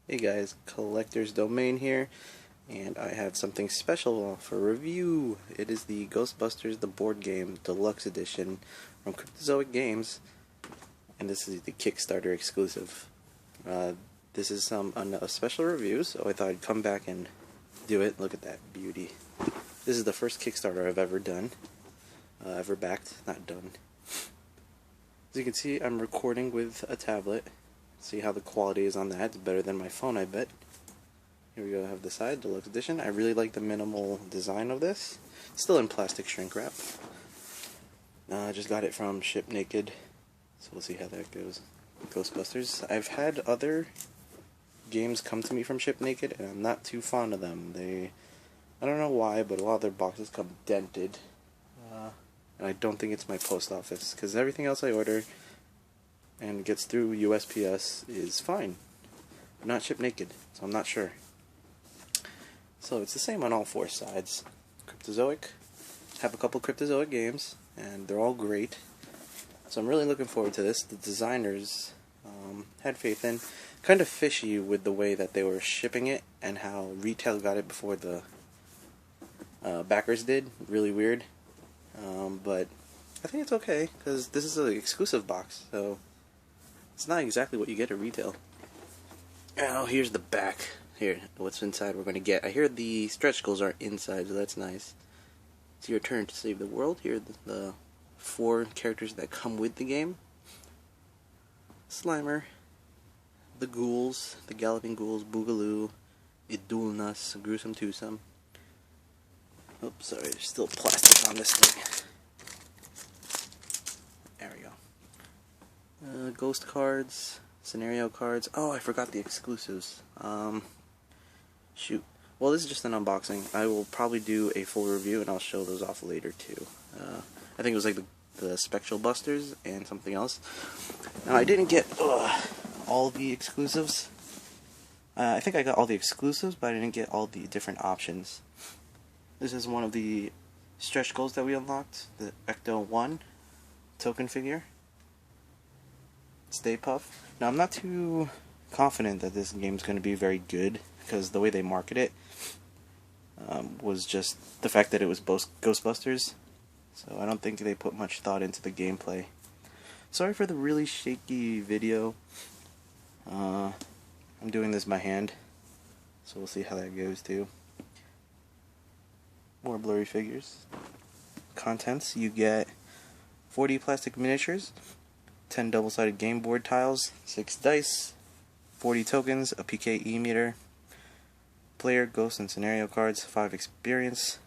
Hey guys, Collector's Domain here, and I have something special for review. It is the Ghostbusters the Board Game Deluxe Edition from Cryptozoic Games, and this is the Kickstarter exclusive. This is a special review, so I thought I'd come back and do it. Look at that beauty. This is the first Kickstarter I've ever done, ever backed, not done. As you can see, I'm recording with a tablet. See how the quality is on that. It's better than my phone, I bet. Here we go, I have the side, deluxe edition. I really like the minimal design of this. Still in plastic shrink wrap. I just got it from Ship Naked, so we'll see how that goes. Ghostbusters. I've had other games come to me from Ship Naked, and I'm not too fond of them. I don't know why, but a lot of their boxes come dented. And I don't think it's my post office, because everything else I order and gets through USPS is fine. But not Ship Naked, so I'm not sure. So it's the same on all four sides. Cryptozoic. Have a couple Cryptozoic games, and they're all great. So I'm really looking forward to this. The designers had faith in. Kind of fishy with the way that they were shipping it and how retail got it before the backers did. Really weird. But I think it's okay, because this is an exclusive box, so it's not exactly what you get at retail. Oh, here's the back. Here, what's inside we're going to get. I hear the stretch goals are inside, so that's nice. It's your turn to save the world. Here are the 4 characters that come with the game. Slimer, the ghouls, the galloping ghouls, Boogaloo, Idulnas, Gruesome Twosome. Oops, sorry, there's still plastic on this thing. There we go. Ghost cards, scenario cards. Oh, I forgot the exclusives. Shoot. Well, this is just an unboxing. I will probably do a full review, and I'll show those off later too. I think it was like the Spectral Busters and something else. Now, I didn't get all the exclusives. I think I got all the exclusives, but I didn't get all the different options. This is one of the stretch goals that we unlocked, the Ecto 1 token figure. Stay Puff. Now, I'm not too confident that this game's going to be very good, because the way they market it was just the fact that it was both Ghostbusters, so I don't think they put much thought into the gameplay. Sorry for the really shaky video. I'm doing this by hand, so we'll see how that goes too. More blurry figures. Contents, you get 40 plastic miniatures, 10 double-sided game board tiles, 6 dice, 40 tokens, a PKE meter, player, ghost, and scenario cards, 5 experience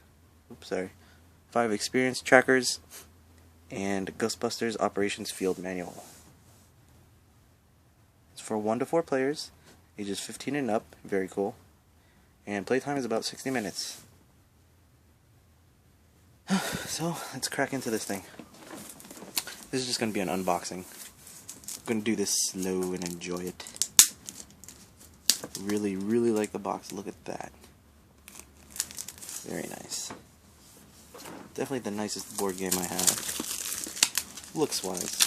trackers, and Ghostbusters Operations Field Manual. It's for 1 to 4 players, ages 15 and up, very cool, and playtime is about 60 minutes. So, let's crack into this thing. This is just going to be an unboxing. I'm going to do this slow and enjoy it. Really, really like the box. Look at that. Very nice. Definitely the nicest board game I have. Looks-wise.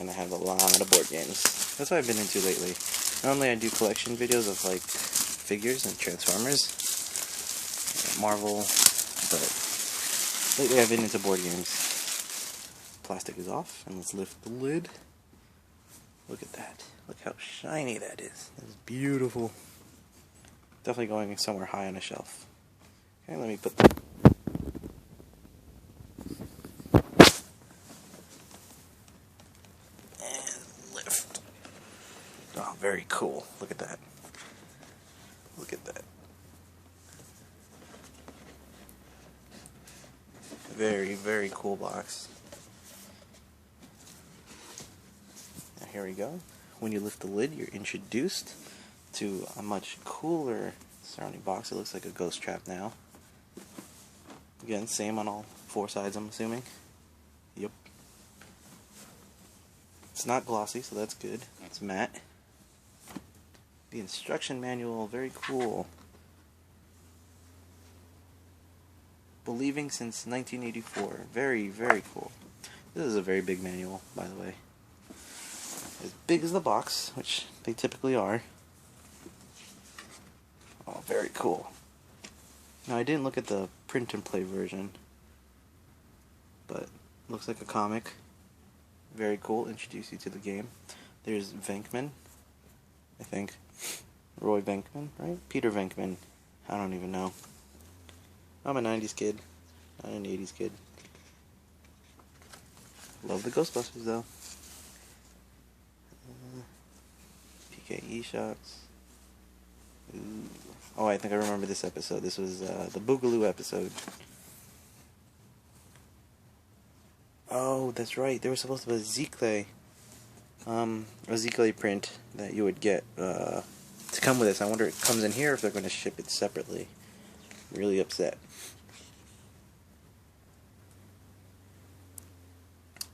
And I have a lot of board games. That's what I've been into lately. Normally I do collection videos of like figures and Transformers, Marvel, but lately I've been into board games. Plastic is off, and let's lift the lid. Look at that. Look how shiny that is. That's beautiful. Definitely going somewhere high on a shelf. Okay, let me put the... and lift. Oh, very cool. Look at that. Look at that. Very, very cool box. Now here we go. When you lift the lid, you're introduced to a much cooler surrounding box. It looks like a ghost trap now. Again, same on all 4 sides, I'm assuming. Yep. It's not glossy, so that's good. It's matte. The instruction manual, very cool. Believing since 1984. Very, very cool. This is a very big manual, by the way. As big as the box, which they typically are. Oh, very cool. Now, I didn't look at the print and play version, but looks like a comic. Very cool. Introduce you to the game. There's Venkman, I think. Roy Venkman, right? Peter Venkman. I don't even know. I'm a 90s kid, not an 80s kid. Love the Ghostbusters, though. PKE shots. Ooh. Oh, I think I remember this episode. This was the Boogaloo episode. Oh, that's right. There was supposed to be a Zeekley print that you would get to come with this. I wonder if it comes in here or if they're going to ship it separately. Really upset.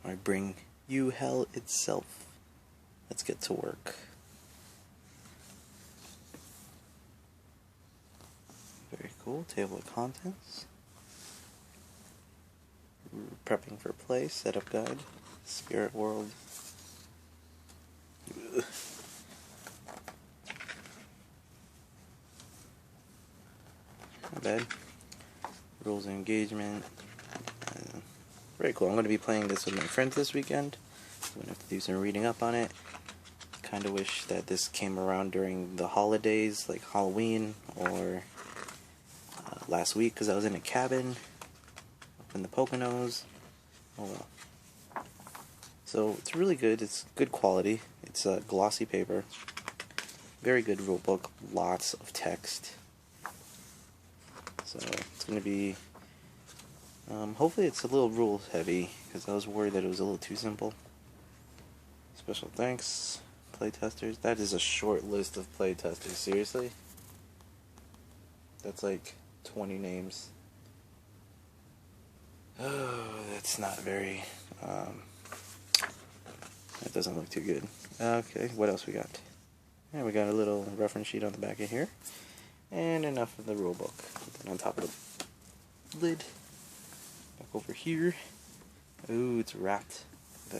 I bring you hell itself. Let's get to work. Very cool. Table of contents. Prepping for play. Setup guide. Spirit world. Ugh. Not bad. Rules of engagement. Very cool. I'm going to be playing this with my friends this weekend. I'm going to have to do some reading up on it. Kind of wish that this came around during the holidays, like Halloween, or last week, because I was in a cabin up in the Poconos. Oh well. So it's really good. It's good quality. It's a glossy paper. Very good rule book. Lots of text. So it's going to be... hopefully it's a little rule heavy, because I was worried that it was a little too simple. Special thanks, playtesters. That is a short list of playtesters, seriously? That's like 20 names. Oh, that's not very, that doesn't look too good. Okay, what else we got? Yeah, we got a little reference sheet on the back of here. And enough of the rule book. Put that on top of the lid. Back over here. Ooh, it's wrapped.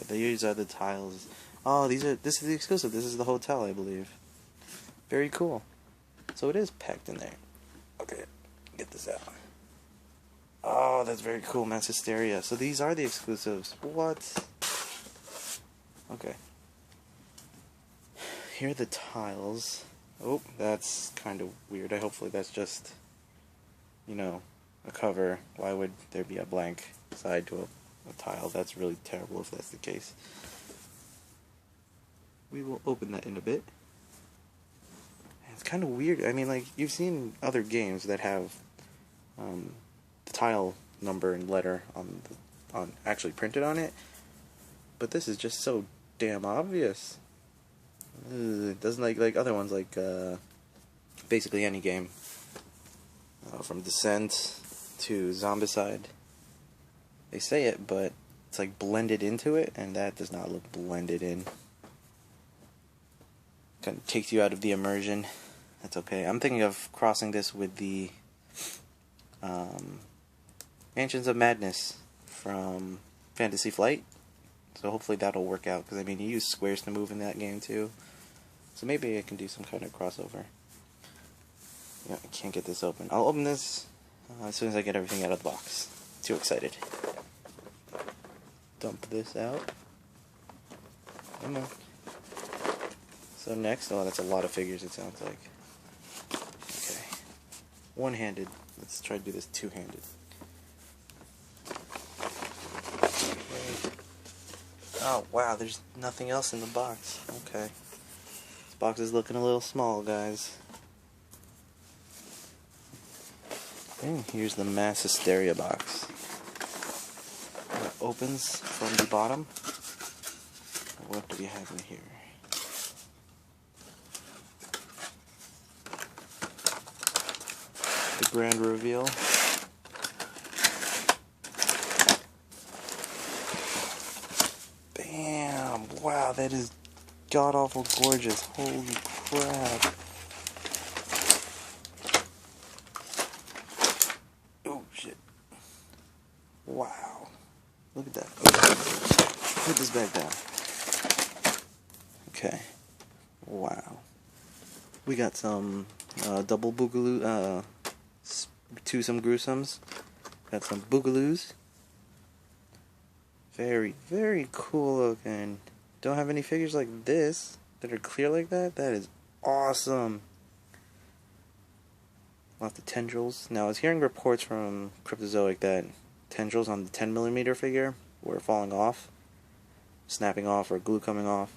These are the tiles. Oh, this is the exclusive. This is the hotel, I believe. Very cool. So it is packed in there. Okay, get this out. Oh, that's very cool. Mass Hysteria. So these are the exclusives. What? Okay. Here are the tiles. Oh, that's kind of weird. Hopefully that's just, you know, a cover. Why would there be a blank side to a tile? That's really terrible if that's the case. We will open that in a bit. It's kind of weird. I mean, like, you've seen other games that have the tile number and letter on actually printed on it, but this is just so damn obvious. It doesn't like other ones, like basically any game, from Descent to Zombicide. They say it, but it's like blended into it, and that does not look blended in. Kind of takes you out of the immersion. That's okay. I'm thinking of crossing this with the Mansions of Madness from Fantasy Flight. So hopefully that'll work out, because I mean, you use squares to move in that game too. So maybe I can do some kind of crossover. Yeah, I can't get this open. I'll open this as soon as I get everything out of the box. Too excited. Dump this out. Come on. So next, oh, that's a lot of figures, it sounds like. Okay. One-handed. Let's try to do this two-handed. Okay. Oh, wow, there's nothing else in the box. Okay. This box is looking a little small, guys. Okay, here's the Mass Hysteria box. It opens from the bottom. What do we have in here? The grand reveal. Bam! Wow, that is god-awful gorgeous. Holy crap. Oh, shit. Wow. Look at that. Okay. Put this back down. Okay. Wow. We got some double boogaloo, twosome gruesomes. Got some boogaloos. Very, very cool looking. Don't have any figures like this that are clear like that. That is awesome. Lots of tendrils. Now, I was hearing reports from Cryptozoic that tendrils on the 10mm figure were falling off, snapping off, or glue coming off.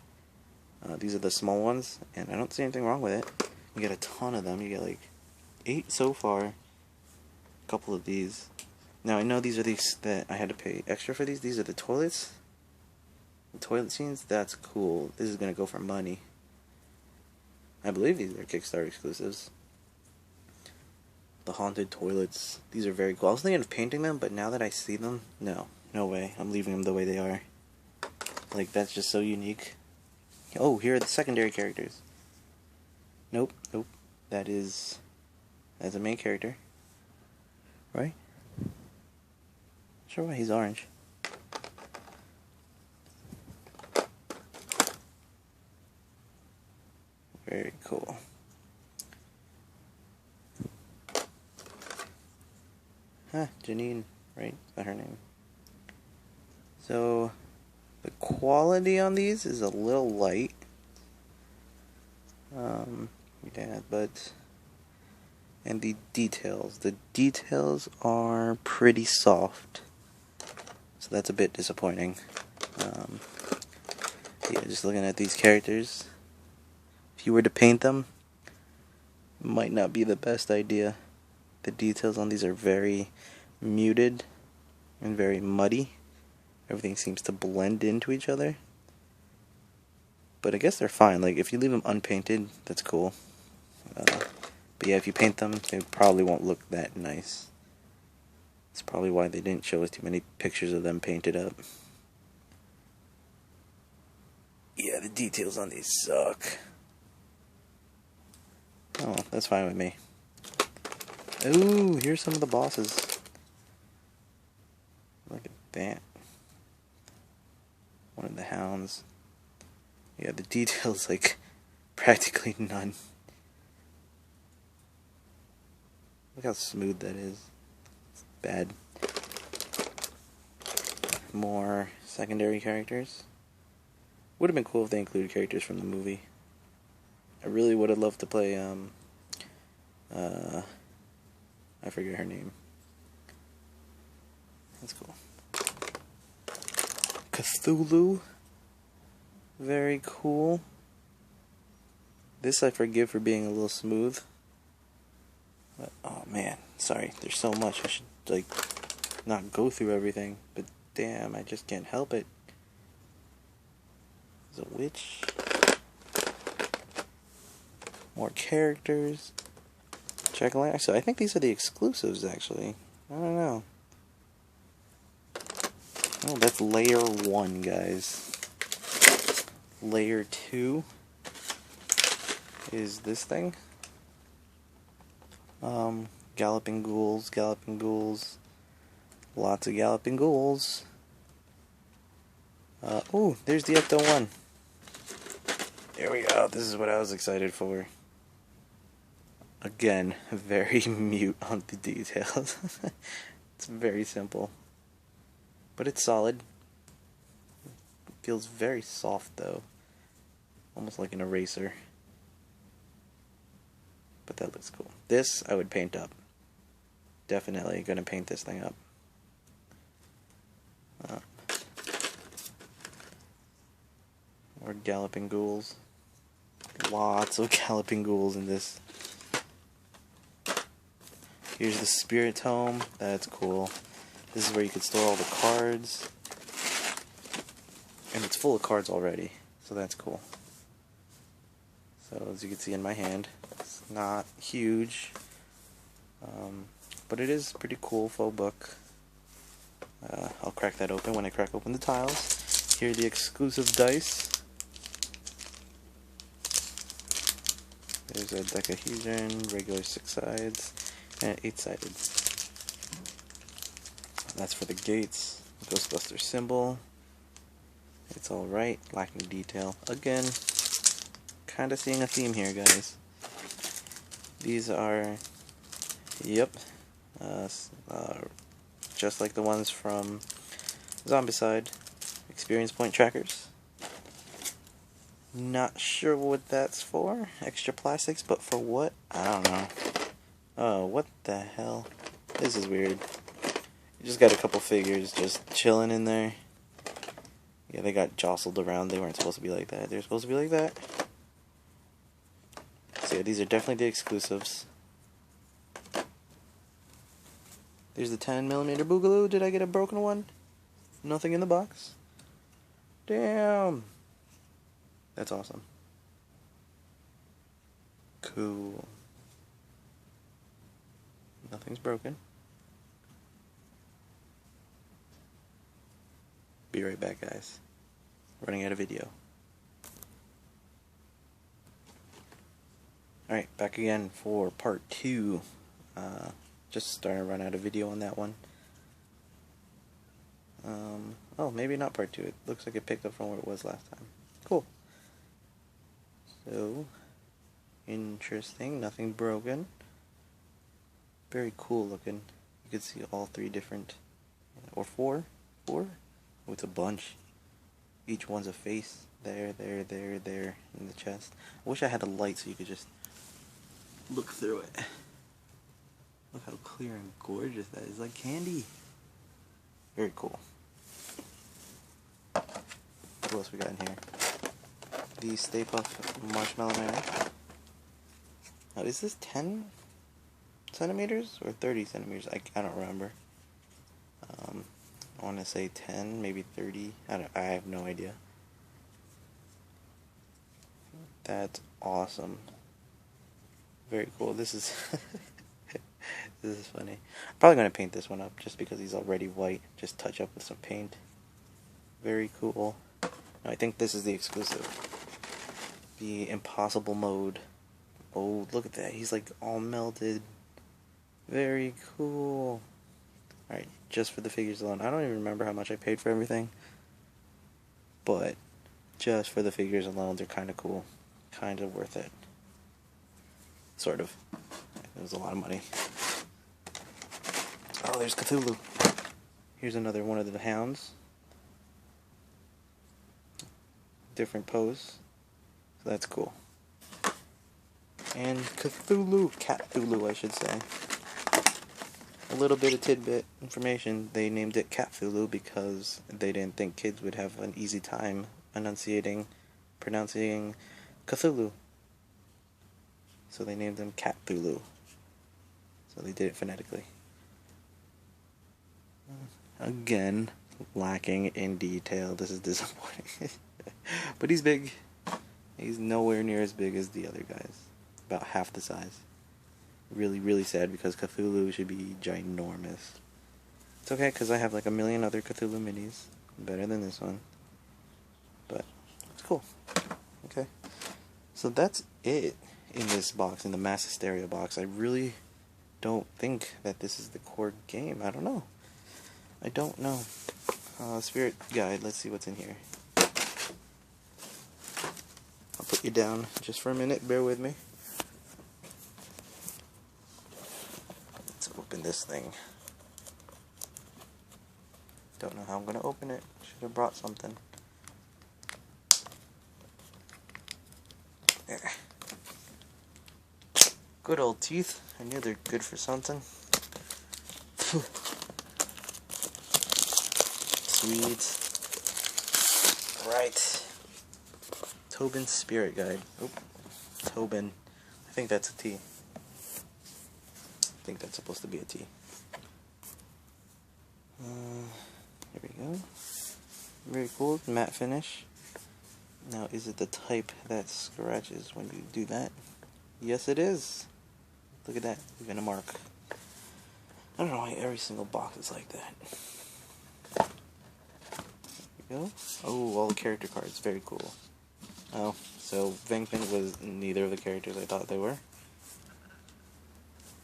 These are the small ones, and I don't see anything wrong with it. You get a ton of them. You get like 8 so far. A couple of these. Now, I know these are these that I had to pay extra for these. These are the toilets. The toilet scenes. That's cool. This is going to go for money. I believe these are Kickstarter exclusives. The haunted toilets. These are very cool. I was thinking of painting them, but now that I see them, no way. I'm leaving them the way they are. Like, that's just so unique. Oh, here are the secondary characters. Nope. That's a main character. Right? Not sure why he's orange. Very cool. Janine, right? Is that her name? So, the quality on these is a little light. Yeah, but... And the details are pretty soft. So that's a bit disappointing. Yeah, just looking at these characters. If you were to paint them, it might not be the best idea. The details on these are very muted and very muddy. Everything seems to blend into each other. But I guess they're fine. Like, if you leave them unpainted, that's cool. But yeah, if you paint them, they probably won't look that nice. That's probably why they didn't show us too many pictures of them painted up. Yeah, the details on these suck. Oh, that's fine with me. Ooh, here's some of the bosses. Look at that. One of the hounds. Yeah, the details, like, practically none. Look how smooth that is. It's bad. More secondary characters. Would have been cool if they included characters from the movie. I really would have loved to play, I forget her name. That's cool. Cthulhu. Very cool. This I forgive for being a little smooth. But, oh man, sorry, there's so much. I should, like, not go through everything. But damn, I just can't help it. There's a witch. More characters. So I think these are the exclusives, actually. I don't know. Oh, that's layer 1, guys. Layer 2 is this thing. Galloping ghouls. Lots of galloping ghouls. Oh, there's the Ecto-1. There we go. This is what I was excited for. Again, very mute on the details. It's very simple. But it's solid. It feels very soft though. Almost like an eraser. But that looks cool. This I would paint up. Definitely gonna paint this thing up. More galloping ghouls. Lots of galloping ghouls in this. Here's the Spirit Tome. That's cool. This is where you can store all the cards. And it's full of cards already. So that's cool. So as you can see in my hand, it's not huge. But it is a pretty cool faux book. I'll crack that open when I crack open the tiles. Here are the exclusive dice. There's a dodecahedron, regular 6 sides, and 8-sided. That's for the gates. Ghostbusters symbol. It's alright, lacking detail. Again, kind of seeing a theme here, guys. These are, yep, just like the ones from Zombicide, experience point trackers. Not sure what that's for, extra plastics, but for what? I don't know. Oh, what the hell? This is weird. You just got a couple figures just chilling in there. Yeah, they got jostled around. They weren't supposed to be like that. They're supposed to be like that. So yeah, these are definitely the exclusives. There's the 10mm Boogaloo. Did I get a broken one? Nothing in the box? Damn. That's awesome. Cool. Nothing's broken. Be right back, guys. Running out of video. Alright, back again for part 2. Just starting to run out of video on that one. Oh, maybe not part 2. It looks like it picked up from where it was last time. Cool. So, interesting. Nothing broken. Very cool looking. You can see all 3 different, or 4? 4? Oh, it's a bunch. Each one's a face. There, there, there, there, in the chest. I wish I had a light so you could just look through it. Look how clear and gorgeous that is. Like candy. Very cool. What else we got in here? The Stay Puft Marshmallow Man. Oh, is this 10 centimeters or 30 centimeters? I don't remember. I want to say 10, maybe 30. I have no idea. That's awesome. Very cool. This is this is funny. I'm probably going to paint this one up just because he's already white. Just touch up with some paint. Very cool. Now, I think this is the exclusive. The Impossible Mode. Oh, look at that. He's like all melted. Very cool. Alright, just for the figures alone. I don't even remember how much I paid for everything. But just for the figures alone, they're kind of cool. Kind of worth it. Sort of. It was a lot of money. Oh, there's Cthulhu. Here's another one of the hounds. Different pose. So that's cool. And Cthulhu. Catthulu, I should say. A little bit of tidbit information. They named it Catthulu because they didn't think kids would have an easy time pronouncing Cthulhu. So they named him Catthulu. So they did it phonetically. Again, lacking in detail. This is disappointing. But he's big. He's nowhere near as big as the other guys. About half the size. Really, really sad because Cthulhu should be ginormous. It's okay because I have like a million other Cthulhu minis. Better than this one. But it's cool. Okay. So that's it in this box, in the MASS HYSTERIA box. I really don't think that this is the core game. I don't know. I don't know. Spirit Guide. Let's see what's in here. I'll put you down just for a minute. Bear with me. Let's open this thing. Don't know how I'm going to open it. Should have brought something. There. Good old teeth. I knew they're good for something. Sweet. Right. Tobin's Spirit Guide. Oop. Tobin. I think that's a T. I think that's supposed to be a T. Here we go. Very cool. Matte finish. Now, is it the type that scratches when you do that? Yes, it is. Look at that. Even a mark. I don't know why every single box is like that. There we go. Oh, all the character cards. Very cool. Oh, so Venkman was neither of the characters I thought they were.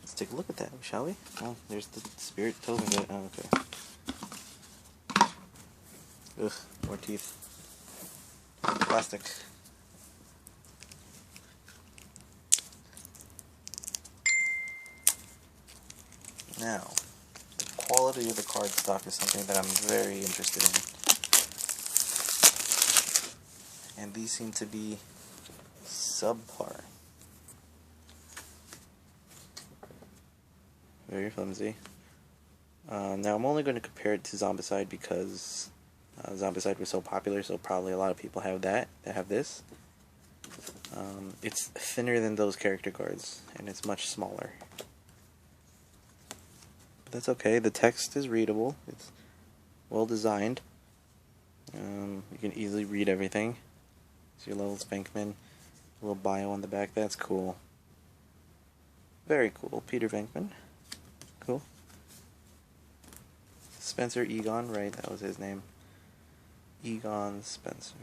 Let's take a look at that, shall we? Oh, there's the Spirit Tobin guy. Oh, okay. Ugh, more teeth. Plastic. Now, the quality of the cardstock is something that I'm very interested in. And these seem to be subpar. Very flimsy. Now I'm only going to compare it to Zombicide because Zombicide was so popular, so probably a lot of people have that have this. It's thinner than those character cards, and it's much smaller. But that's okay. The text is readable. It's well designed. You can easily read everything. It's your little Venkman, a little bio on the back. That's cool. Very cool. Peter Venkman. Cool. Spencer Egon, right? That was his name. Egon Spencer.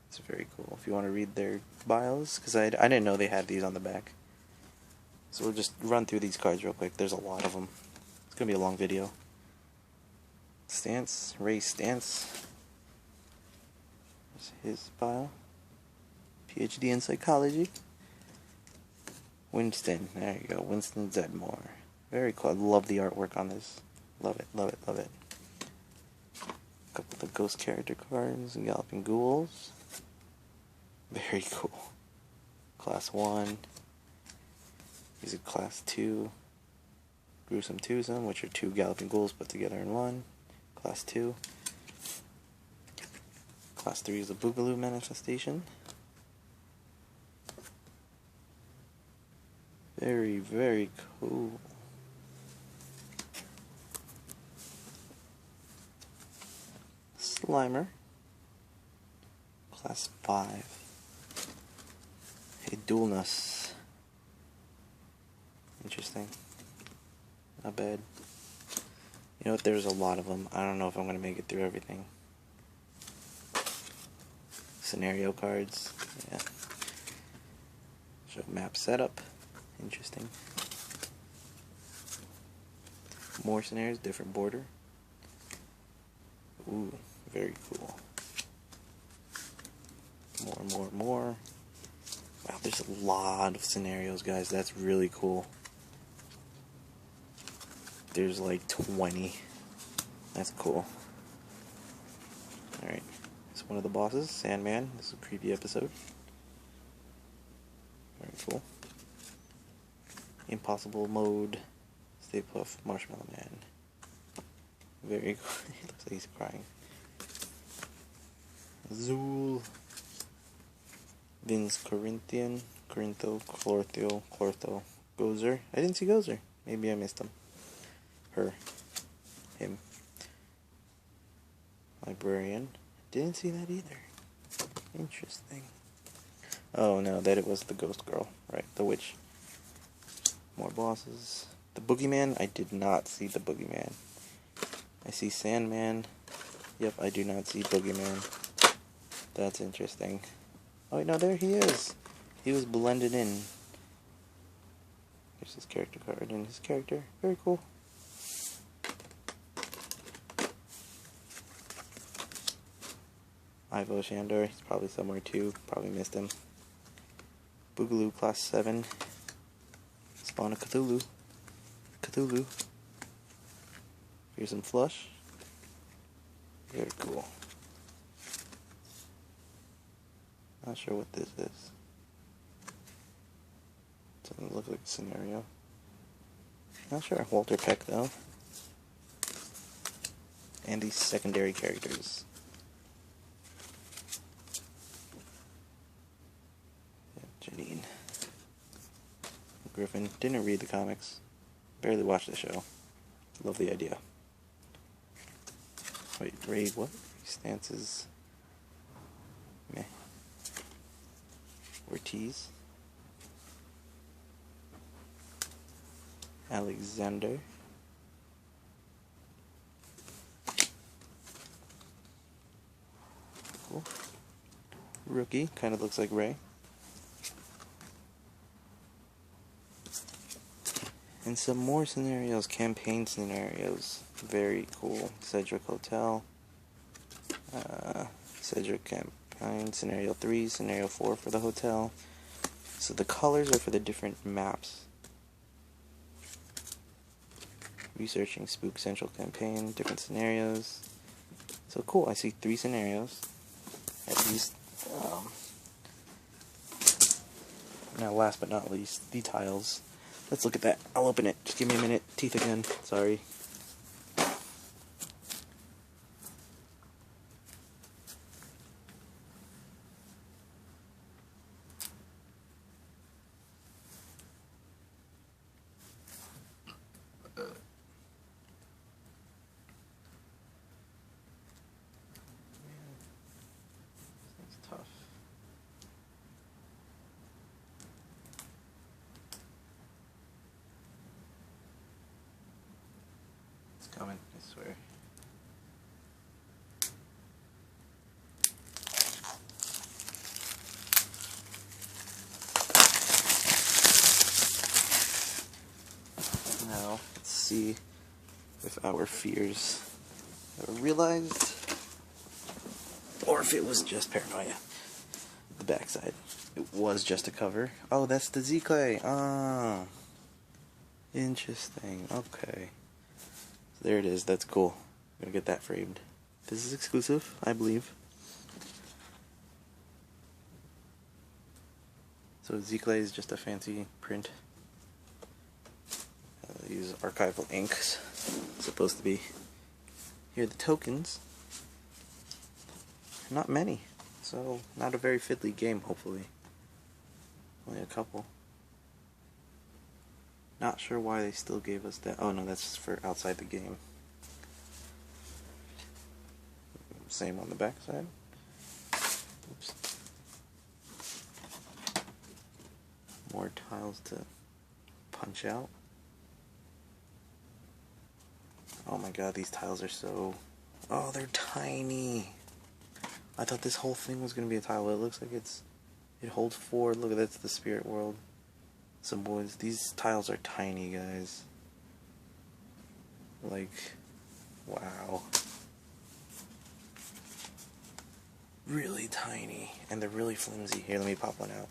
It's very cool. If you want to read their bios, because I didn't know they had these on the back. So we'll just run through these cards real quick. There's a lot of them. It's going to be a long video. Stance, Ray Stance. There's his bio. PhD in psychology. Winston, there you go, Winston Zedmore. Very cool. I love the artwork on this. Love it, love it, love it. A couple of the ghost character cards and Galloping Ghouls. Very cool. Class 1. These are Class 2. Gruesome Twosome, which are 2 Galloping Ghouls put together in 1. Class 2. Class 3 is a Boogaloo Manifestation. Very, very cool. Slimer. Class 5. Hedulnus. Interesting. Not bad. You know what, there's a lot of them. I don't know if I'm going to make it through everything. Scenario cards. Yeah. Show map setup. Interesting. More scenarios, different border. Ooh, very cool. More. Wow, there's a lot of scenarios, guys. That's really cool. There's like 20. That's cool. Alright. It's one of the bosses, Sandman. This is a creepy episode. Very cool. Impossible Mode, Stay Puft, Marshmallow Man. Very cool. He looks like he's crying. Zool. Vince Corinthian, Clortho, Gozer. I didn't see Gozer. Maybe I missed him. Her. Him. Librarian. Didn't see that either. Interesting. Oh no, that it was the ghost girl. Right, the witch. More bosses. The Boogeyman, I did not see the Boogeyman. I see Sandman. Yep, I do not see Boogeyman. That's interesting. Oh, no, there he is. He was blended in. Here's his character card and his character. Very cool. Ivo Shandor, he's probably somewhere too. Probably missed him. Boogaloo Class 7. Spawn of Cthulhu. Here's some Flush. Very cool. Not sure what this is. Doesn't look like a scenario. Not sure. Walter Peck though. And these secondary characters. Janine. Griffin. Didn't read the comics. Barely watched the show. Love the idea. Wait, Ray, what? Stances. Meh. Ortiz. Alexander. Cool. Rookie. Kind of looks like Ray. And some more scenarios, campaign scenarios. Very cool. Cedric Hotel. Cedric Campaign. Scenario 3, Scenario 4 for the hotel. So the colors are for the different maps. Researching Spook Central Campaign, different scenarios. So cool, I see 3 scenarios, at least. Now last but not least, the tiles. Let's look at that. I'll open it. Just give me a minute. Teeth again. Sorry. Tough. It's coming, I swear. Now, let's see if our fears are realized, or if it was just paranoia. The backside. It was just a cover. Oh, that's the Z-Clay. Ah. Interesting. Okay. So there it is. That's cool. I'm gonna get that framed. This is exclusive, I believe. So Z-Clay is just a fancy print. I use archival inks. It's supposed to be. Here are the tokens. Not many. So, not a very fiddly game, hopefully. Only a couple. Not sure why they still gave us that. Oh no, that's for outside the game. Same on the back side. Oops. More tiles to punch out. Oh my god, these tiles are so... Oh, they're tiny! I thought this whole thing was going to be a tile, but it looks like it holds 4. Look, that's the spirit world. Some boys. These tiles are tiny, guys. Like, wow. Really tiny. And they're really flimsy. Here, let me pop one out.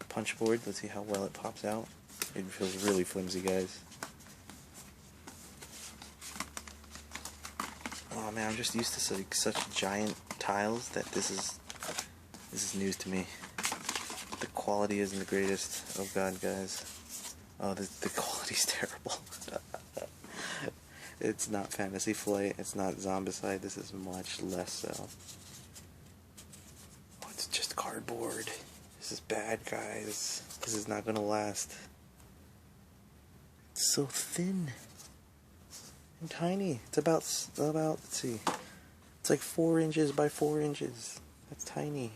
Punch board, let's see how well it pops out. It feels really flimsy, guys. Oh man, I'm just used to such giant tiles that this is news to me. The quality isn't the greatest. Oh god, guys. Oh, the quality's terrible. It's not Fantasy Flight, it's not Zombicide, this is much less so. Oh, it's just cardboard. This is bad, guys. This is not gonna last. It's so thin. And tiny. It's about, let's see. It's like 4 inches by 4 inches. That's tiny.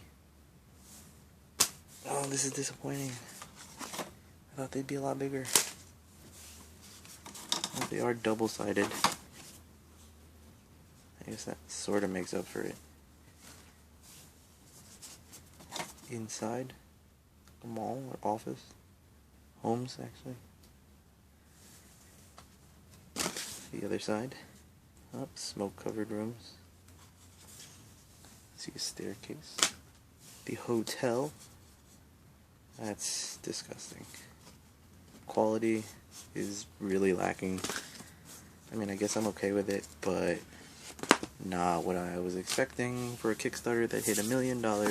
Oh, this is disappointing. I thought they'd be a lot bigger. Oh, they are double-sided. I guess that sort of makes up for it. Inside a mall or office. Homes, actually. The other side. Up, smoke-covered rooms. See a staircase. The hotel. That's disgusting. Quality is really lacking. I mean, I guess I'm okay with it, but not what I was expecting for a Kickstarter that hit $1 million. I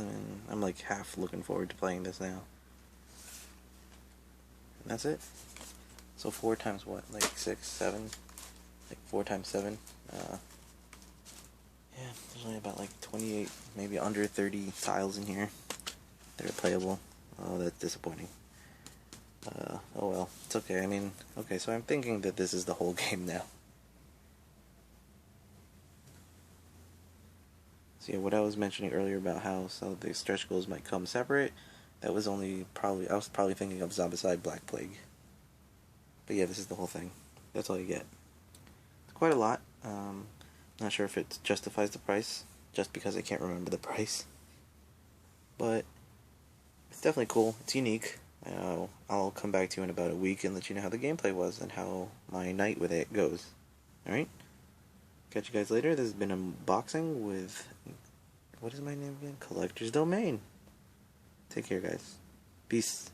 mean, I'm like half looking forward to playing this now. And that's it. So 4 times what? Like 6, 7? Like 4 times 7? Yeah, there's only about like 28, maybe under 30 tiles in here that are playable. Oh, that's disappointing. Oh well, it's okay. I mean, okay, so I'm thinking that this is the whole game now. So yeah, what I was mentioning earlier about how some of the stretch goals might come separate, that was only probably, I was probably thinking of Zombicide Black Plague. But yeah, this is the whole thing. That's all you get. It's quite a lot. Not sure if it justifies the price, just because I can't remember the price. But it's definitely cool. It's unique. I'll come back to you in about a week and let you know how the gameplay was and how my night with it goes. Alright? Catch you guys later. This has been unboxing with What is my name again? Collector's Domain. Take care, guys. Peace.